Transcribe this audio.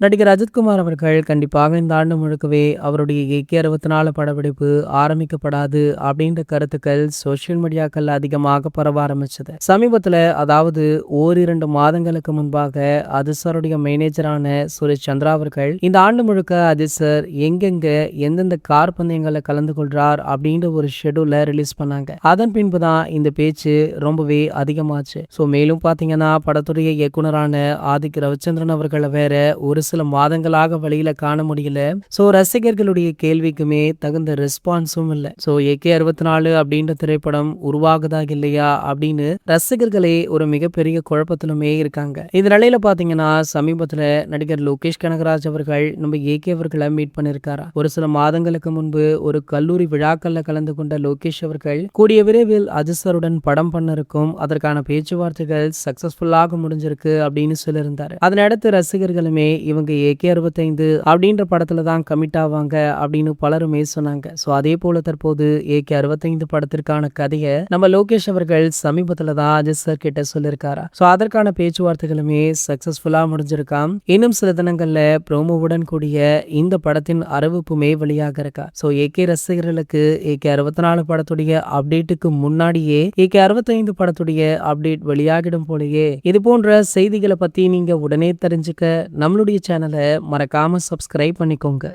நடிகர் அஜித்குமார் அவர்கள் கண்டிப்பாக இந்த ஆண்டு முழுக்கவே அவருடைய ஏகே 64 படப்பிடிப்பு ஆரம்பிக்கப்படாது அப்படின்ற கருத்துக்கள் சோசியல் மீடியாக்கள் அதிகமாக பரவ ஆரம்பிச்சது. சமீபத்துல அதாவது ஓரிரண்டு மாதங்களுக்கு முன்பாக அஜித் சாருடைய மேனேஜரான சுரேஷ் சந்திரா அவர்கள் இந்த ஆண்டு முழுக்க அஜித் சார் எங்கெங்க எந்தெந்த கார் பந்தயங்கள்ல கலந்து கொள்றார் அப்படின்ற ஒரு ஷெட்யூல ரிலீஸ் பண்ணாங்க. அதன் பின்புதான் இந்த பேச்சு ரொம்பவே அதிகமாச்சு. மேலும் பாத்தீங்கன்னா படத்துடைய இயக்குனரான ஆதிக் ரவிச்சந்திரன் அவர்களை வேற ஒரு சில மாதங்களாக வழியில காண முடியல. ரசிகர்களுடைய கேள்விக்குமே தகுந்த ரெஸ்பான்ஸும் இல்ல. ஏகே 64 அப்படின்ற திரைப்படம் உருவாகுதா இல்லையா அப்படின்னு ரசிகர்களே ஒரு மிகப்பெரிய குழப்பத்திலுமே இருக்காங்க. இந்த நிலையில பாத்தீங்கன்னா சமீபத்துல நடிகர் லோகேஷ் கனகராஜ் அவர்கள் நம்ம ஏகே அவர்களை மீட் பண்ணிருக்காரா. ஒரு சில மாதங்களுக்கு முன்பு ஒரு கல்லூரி விழாக்கள்ல கலந்து கொண்ட லோகேஷ் அவர்கள் கூடிய விரைவில் அஜித் சாருடன் படம் பண்ண இருக்கும், அதற்கான பேச்சுவார்த்தைகள் சக்சஸ்ஃபுல்லாக முடிஞ்சிருக்கு அப்படின்னு சொல்லியிருந்தாரு. அதனடுத்து ரசிகர்களுமே இவங்க ஏகே 65 அப்படின்ற படத்துல தான் கமிட் ஆவாங்க அப்படின்னு பலருமே சொன்னாங்க. அதே போல தற்போது ஏகே 65 படத்திற்கான கதையை நம்ம லோகேஷ் அவர்கள் சமீபத்துல தான் அஜித் சார் கிட்ட சொல்லியிருக்காரா. அதற்கான பேச்சுவார்த்தைகளுமே சக்சஸ்ஃபுல்லா முடிஞ்சிருக்காம். இன்னும் சில தினங்கள்ல ப்ரோமோவுடன் கூடிய இந்த படத்தின் அறிவிப்புமே வெளியாக இருக்கா. ஏகே ரசிகர்களுக்கு ஏகே 64 படத்துடைய அப்டேட்டுக்கு முன்னாடியே ஏகே 65 படத்துடைய அப்டேட் வெளியாகிடும் போலயே. இது போன்ற செய்திகளை பத்தி நீங்க உடனே தெரிஞ்சுக்க நம்மளுடைய சேனலை மறக்காம சப்ஸ்கிரைப் பண்ணிக்கோங்க.